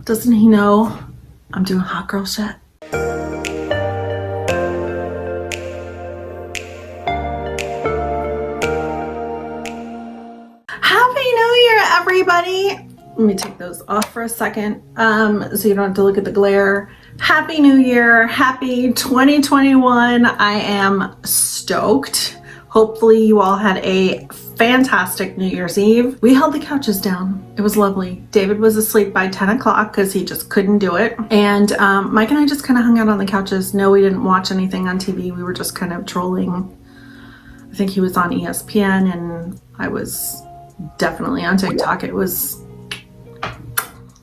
Doesn't he know I'm doing hot girl shit? Happy New Year, everybody. Let me take those off for a second so you don't have to look at the glare. Happy New Year. Happy 2021. I am stoked. Hopefully you all had a fantastic New Year's Eve. We held the couches down. It was lovely. David was asleep by 10 o'clock because he just couldn't do it. And Mike and I just kind of hung out on the couches. No, we didn't watch anything on TV. We were just kind of trolling. I think he was on ESPN and I was definitely on TikTok. It was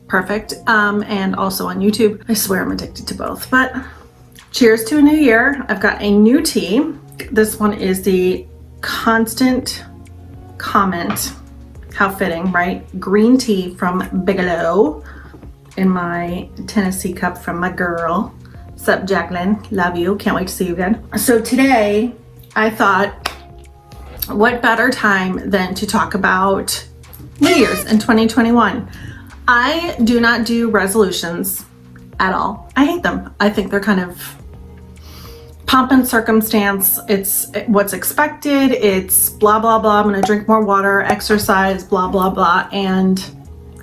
perfect. And also on YouTube. I swear I'm addicted to both. But cheers to a new year. I've got a new tea. This one is the Constant Comment. How fitting, right? Green tea from Bigelow in my Tennessee cup from my girl. Sup, Jacqueline? Love you. Can't wait to see you again. So today I thought, what better time than to talk about New Year's in 2021. I do not do resolutions at all. I hate them. I think they're kind of pomp and circumstance. It's what's expected. It's blah, blah, blah. I'm going to drink more water, exercise, blah, blah, blah. And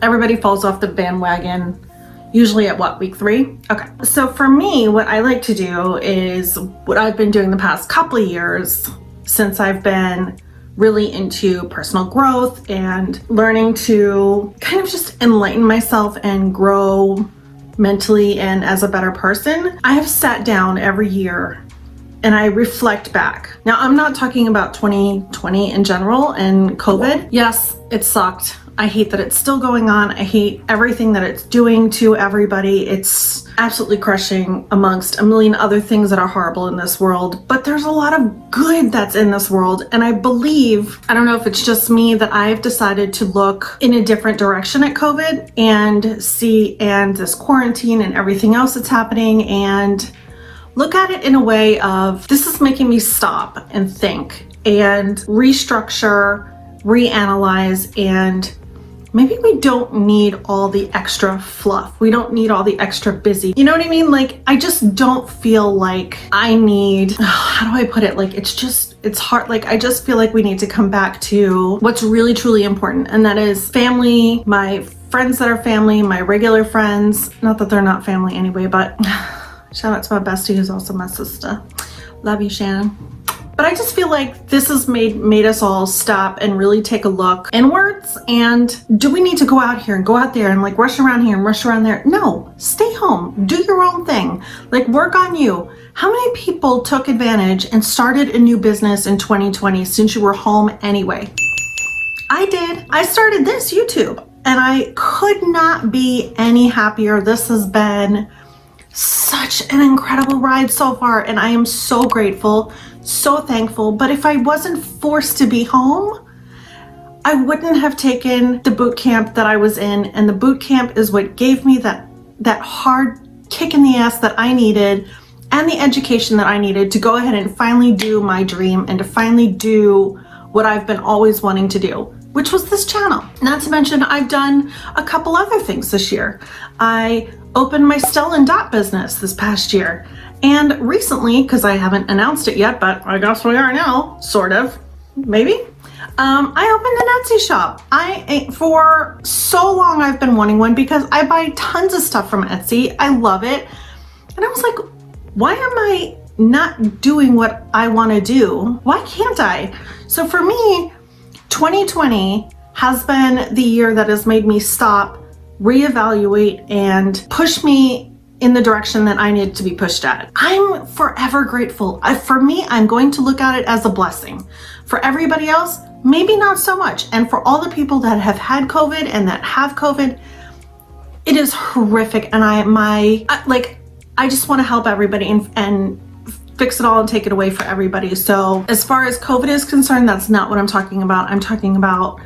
everybody falls off the bandwagon usually at what, week 3? Okay. So for me, what I like to do is what I've been doing the past couple of years since I've been really into personal growth and learning to kind of just enlighten myself and grow mentally and as a better person. I have sat down every year and I reflect back. Now, I'm not talking about 2020 in general and COVID. Yes, it sucked. I hate that it's still going on. I hate everything that it's doing to everybody. It's absolutely crushing amongst a million other things that are horrible in this world. But there's a lot of good that's in this world. And I believe, I don't know if it's just me, that I've decided to look in a different direction at COVID and see, and this quarantine and everything else that's happening, and look at it in a way of, this is making me stop and think and restructure, reanalyze, and maybe we don't need all the extra fluff. We don't need all the extra busy. You know what I mean? Like, I just don't feel like I need, how do I put it? Like, it's hard. Like, I just feel like we need to come back to what's really, truly important. And that is family, my friends that are family, my regular friends. Not that they're not family anyway, but shout out to my bestie who's also my sister. Love you, Shannon. But I just feel like this has made us all stop and really take a look inwards. And do we need to go out here and go out there and like rush around here and rush around there? No, stay home, do your own thing, like work on you. How many people took advantage and started a new business in 2020 since you were home anyway? I did. I started this YouTube and I could not be any happier. This has been such an incredible ride so far, and I am so grateful, so thankful. But if I wasn't forced to be home, I wouldn't have taken the boot camp that I was in, and the boot camp is what gave me that hard kick in the ass that I needed and the education that I needed to go ahead and finally do my dream and to finally do what I've been always wanting to do, which was this channel. Not to mention, I've done a couple other things this year. I opened my Stell and Dot business this past year. And recently, because I haven't announced it yet, but I guess we are now, sort of, maybe. I opened an Etsy shop. For so long I've been wanting one because I buy tons of stuff from Etsy. I love it. And I was like, why am I not doing what I want to do? Why can't I? So for me, 2020 has been the year that has made me stop, reevaluate, and push me in the direction that I need to be pushed at. I'm forever grateful. For me, I'm going to look at it as a blessing. For everybody else, maybe not so much. And for all the people that have had COVID and that have COVID, it is horrific. And I just want to help everybody and fix it all and take it away for everybody. So as far as COVID is concerned, that's not what I'm talking about. I'm talking about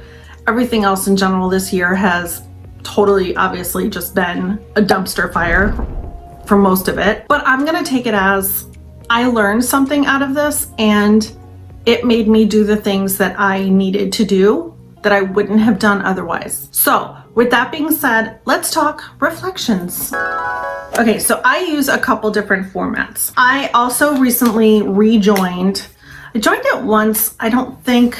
everything else in general. This year has totally, obviously, just been a dumpster fire for most of it. But I'm gonna take it as I learned something out of this and it made me do the things that I needed to do that I wouldn't have done otherwise. So with that being said, let's talk reflections. Okay, so I use a couple different formats. I also recently rejoined. I joined it once, I don't think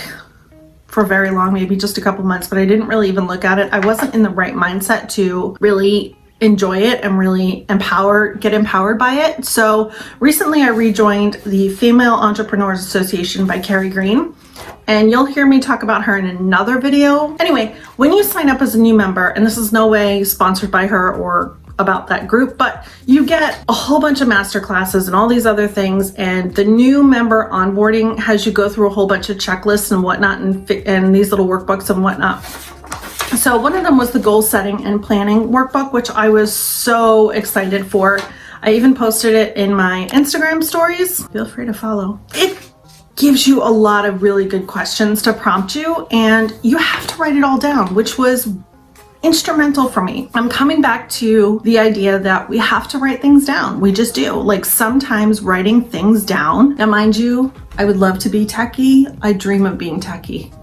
for very long, maybe just a couple months, but I didn't really even look at it. I wasn't in the right mindset to really enjoy it and really get empowered by it. So recently I rejoined the Female Entrepreneurs Association by Carrie Green, and you'll hear me talk about her in another video. Anyway, when you sign up as a new member, and this is no way sponsored by her or about that group, but you get a whole bunch of master classes and all these other things, and the new member onboarding has you go through a whole bunch of checklists and whatnot, and these little workbooks and whatnot. So one of them was the goal setting and planning workbook, which I was so excited for. I even posted it in my Instagram stories. Feel free to follow. It gives you a lot of really good questions to prompt you, and you have to write it all down, which was instrumental for me. I'm coming back to the idea that we have to write things down. We just do. Like sometimes writing things down. Now, mind you, I would love to be techie. I dream of being techie.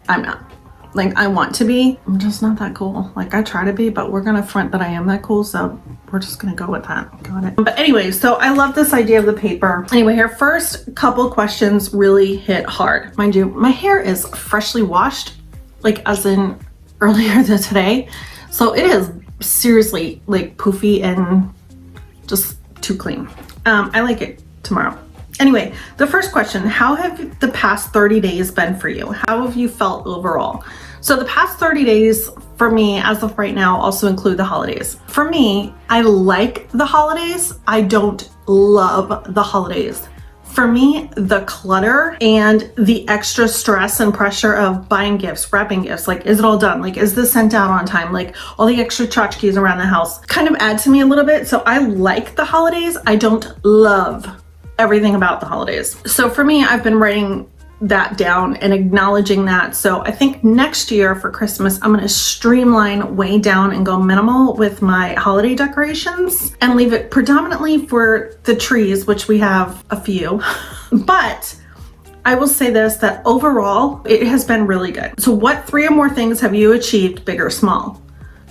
I'm not. Like I want to be, I'm just not that cool. Like I try to be, but we're gonna front that I am that cool, so we're just gonna go with that. Got it. But anyway, so I love this idea of the paper. Anyway, her first couple questions really hit hard. Mind you, my hair is freshly washed, like as in earlier than today. So it is seriously like poofy and just too clean. I like it tomorrow. Anyway, the first question, how have the past 30 days been for you? How have you felt overall? So the past 30 days for me, as of right now, also include the holidays. For me, I like the holidays. I don't love the holidays. For me, the clutter and the extra stress and pressure of buying gifts, wrapping gifts, like is it all done? Like is this sent out on time? Like all the extra tchotchkes around the house kind of add to me a little bit. So I like the holidays. I don't love everything about the holidays. So for me, I've been writing that down and acknowledging that. So I think next year for Christmas, I'm going to streamline way down and go minimal with my holiday decorations and leave it predominantly for the trees, which we have a few. But I will say this, that overall, it has been really good. So what 3 or more things have you achieved, big or small?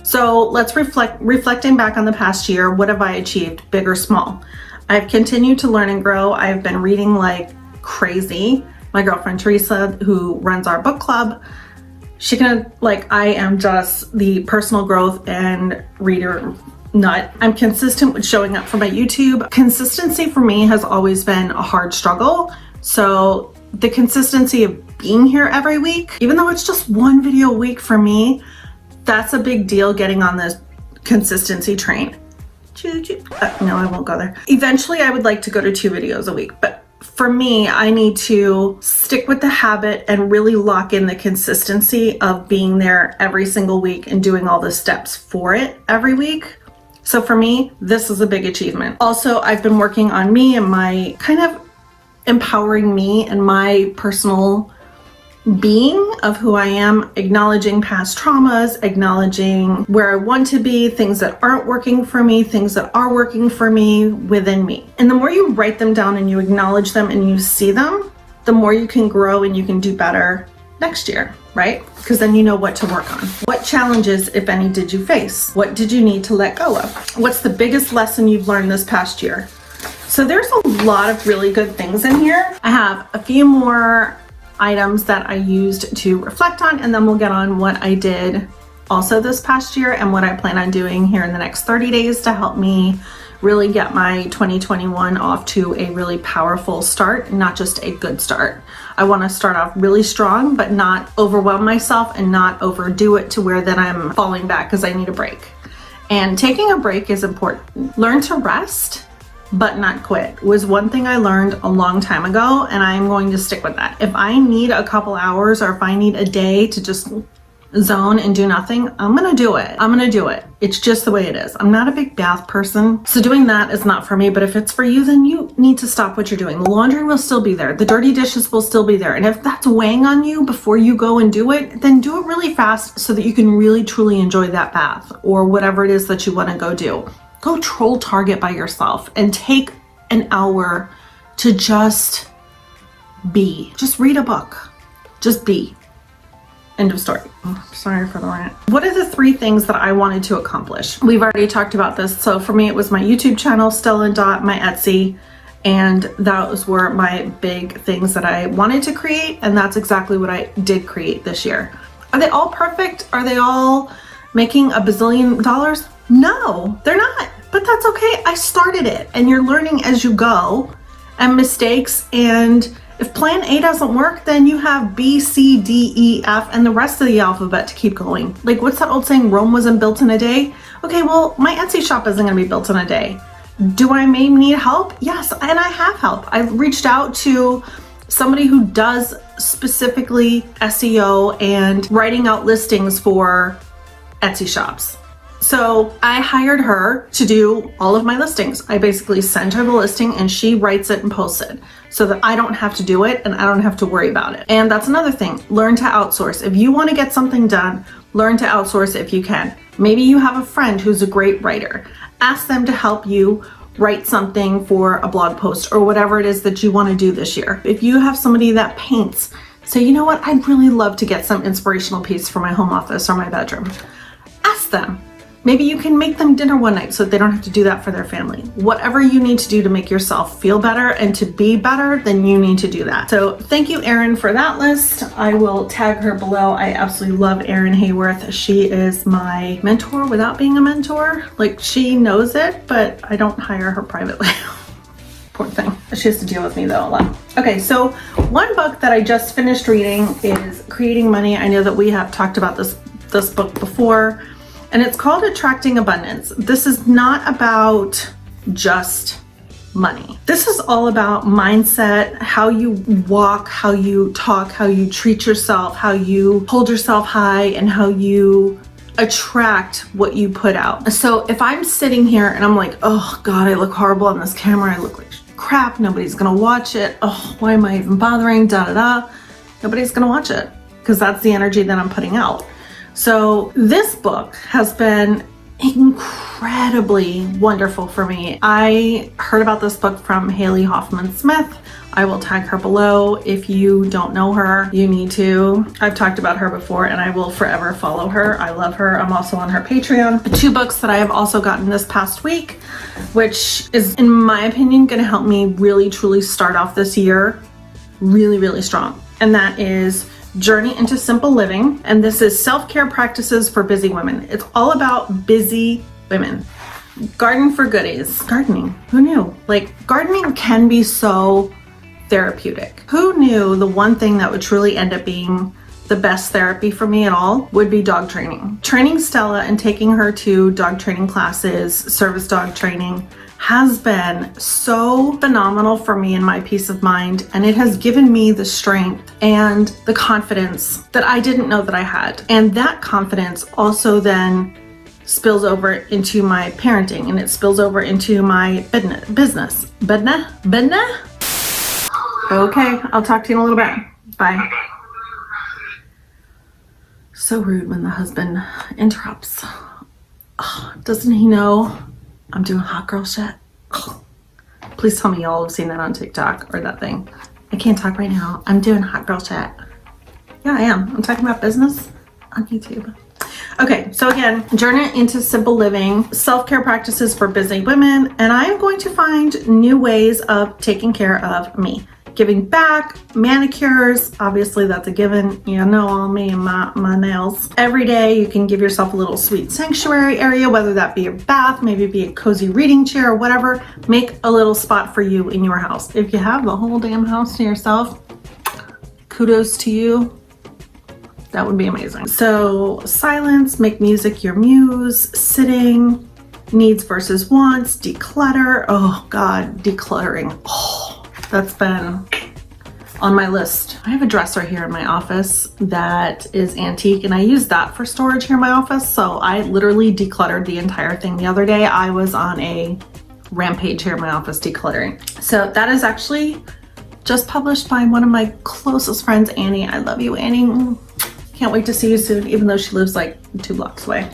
So let's reflecting back on the past year, what have I achieved, big or small? I've continued to learn and grow. I've been reading like crazy. My girlfriend Teresa, who runs our book club, I am just the personal growth and reader nut. I'm consistent with showing up for my YouTube. Consistency for me has always been a hard struggle. So the consistency of being here every week, even though it's just 1 video a week for me, that's a big deal getting on this consistency train. No, I won't go there. Eventually, I would like to go to 2 videos a week, but for me, I need to stick with the habit and really lock in the consistency of being there every single week and doing all the steps for it every week. So for me, this is a big achievement. Also, I've been working on me and my kind of empowering me and my personal being of who I am, acknowledging past traumas, acknowledging where I want to be, things that aren't working for me, things that are working for me within me. And the more you write them down and you acknowledge them and you see them, the more you can grow and you can do better next year, right? Because then you know what to work on. What challenges, if any, did you face? What did you need to let go of? What's the biggest lesson you've learned this past year? So there's a lot of really good things in here. I have a few more items that I used to reflect on, and then we'll get on what I did also this past year and what I plan on doing here in the next 30 days to help me really get my 2021 off to a really powerful start, not just a good start. I want to start off really strong, but not overwhelm myself and not overdo it to where then I'm falling back because I need a break. And taking a break is important. Learn to rest, but not quit was one thing I learned a long time ago, and I'm going to stick with that. If I need a couple hours or if I need a day to just zone and do nothing, I'm gonna do it. I'm gonna do it. It's just the way it is. I'm not a big bath person, so doing that is not for me, but if it's for you, then you need to stop what you're doing. The laundry will still be there. The dirty dishes will still be there. And if that's weighing on you before you go and do it, then do it really fast so that you can really truly enjoy that bath or whatever it is that you wanna go do. Go troll Target by yourself and take an hour to just be. Just read a book. Just be. End of story. Oh, sorry for the rant. What are the 3 things that I wanted to accomplish? We've already talked about this. So for me, it was my YouTube channel, Stella and Dot, my Etsy, and those were my big things that I wanted to create. And that's exactly what I did create this year. Are they all perfect? Are they all making a bazillion dollars? No, they're not, but that's okay. I started it, and you're learning as you go, and mistakes, and if plan A doesn't work, then you have B, C, D, E, F, and the rest of the alphabet to keep going. Like, what's that old saying? Rome wasn't built in a day. Okay, well, my Etsy shop isn't gonna be built in a day. Do I maybe need help? Yes, and I have help. I reached out to somebody who does specifically SEO and writing out listings for Etsy shops. So I hired her to do all of my listings. I basically send her the listing and she writes it and posts it so that I don't have to do it and I don't have to worry about it. And that's another thing, learn to outsource. If you want to get something done, learn to outsource if you can. Maybe you have a friend who's a great writer. Ask them to help you write something for a blog post or whatever it is that you want to do this year. If you have somebody that paints, say, you know what, I'd really love to get some inspirational piece for my home office or my bedroom. Ask them. Maybe you can make them dinner one night so that they don't have to do that for their family. Whatever you need to do to make yourself feel better and to be better, then you need to do that. So thank you, Erin, for that list. I will tag her below. I absolutely love Erin Hayworth. She is my mentor without being a mentor. Like, she knows it, but I don't hire her privately. Poor thing. She has to deal with me though a lot. Okay, so one book that I just finished reading is Creating Money. I know that we have talked about this book before. And it's called Attracting Abundance. This is not about just money. This is all about mindset, how you walk, how you talk, how you treat yourself, how you hold yourself high, and how you attract what you put out. So if I'm sitting here and I'm like, oh God, I look horrible on this camera. I look like crap. Nobody's gonna watch it. Oh, why am I even bothering? Da da da. Nobody's gonna watch it because that's the energy that I'm putting out. So this book has been incredibly wonderful for me. I heard about this book from Haley Hoffman-Smith. I will tag her below. If you don't know her, you need to. I've talked about her before and I will forever follow her. I love her. I'm also on her Patreon. The 2 books that I have also gotten this past week, which is, in my opinion, going to help me really truly start off this year really, really strong. And that is Journey into Simple Living, and this is self-care practices for busy women. It's all about busy women. Garden for goodies. Gardening, who knew? Like, gardening can be so therapeutic. Who knew the one thing that would truly end up being the best therapy for me at all would be dog training. Training Stella and taking her to dog training classes, service dog training, has been so phenomenal for me and my peace of mind, and it has given me the strength and the confidence that I didn't know that I had. And that confidence also then spills over into my parenting, and it spills over into my business. Business? Okay, I'll talk to you in a little bit. Bye. So rude when the husband interrupts. Oh, doesn't he know I'm doing hot girl shit? Oh, please tell me y'all have seen that on TikTok or that thing. I can't talk right now. I'm doing hot girl shit. Yeah, I am. I'm talking about business on YouTube. Okay, so again, Journey into Simple Living, self-care practices for busy women, and I am going to find new ways of taking care of me. Giving back, manicures, obviously that's a given. You know all me and my nails. Every day you can give yourself a little sweet sanctuary area, whether that be a bath, maybe be a cozy reading chair or whatever. Make a little spot for you in your house. If you have the whole damn house to yourself, kudos to you. That would be amazing. So silence, make music your muse, sitting, needs versus wants, declutter. Oh God, decluttering. Oh. That's been on my list. I have a dresser here in my office that is antique, and I use that for storage here in my office. So I literally decluttered the entire thing the other day. I was on a rampage here in my office decluttering. So that is actually just published by one of my closest friends, Annie. I love you, Annie. Can't wait to see you soon, even though she lives like 2 blocks away.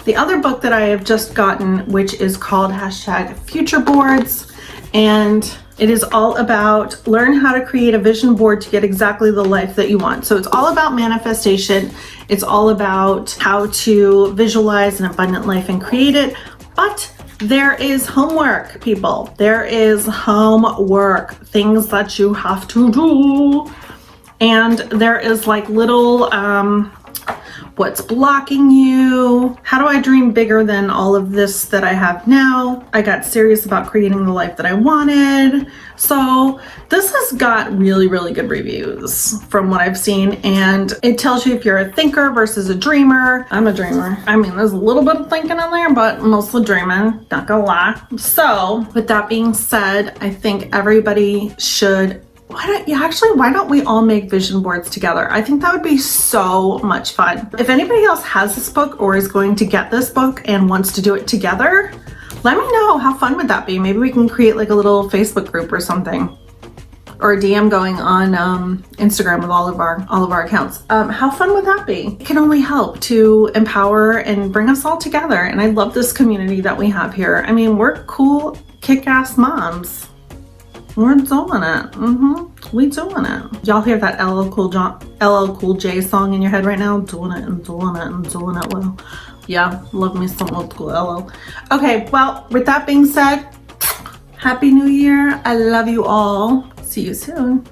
The other book that I have just gotten, which is called #futureboards. And it is all about learn how to create a vision board to get exactly the life that you want. So it's all about manifestation. It's all about how to visualize an abundant life and create it. But there is homework, people. There is homework, things that you have to do. And there is like little, what's blocking you? How do I dream bigger than all of this that I have now? I got serious about creating the life that I wanted. So this has got really, really good reviews from what I've seen. And it tells you if you're a thinker versus a dreamer. I'm a dreamer. I mean, there's a little bit of thinking in there, but mostly dreaming, not gonna lie. So with that being said, I think everybody should why don't we all make vision boards together? I think that would be so much fun. If anybody else has this book or is going to get this book and wants to do it together, let me know. How fun would that be? Maybe we can create like a little Facebook group or something, or a DM going on Instagram with all of our accounts. How fun would that be? It can only help to empower and bring us all together. And I love this community that we have here. I mean, we're cool, kick-ass moms. We're doing it. We doing it. Y'all hear that LL Cool J song in your head right now? Doing it and doing it and doing it well. Yeah, love me some old school LL. Okay, well, with that being said, Happy New Year. I love you all. See you soon.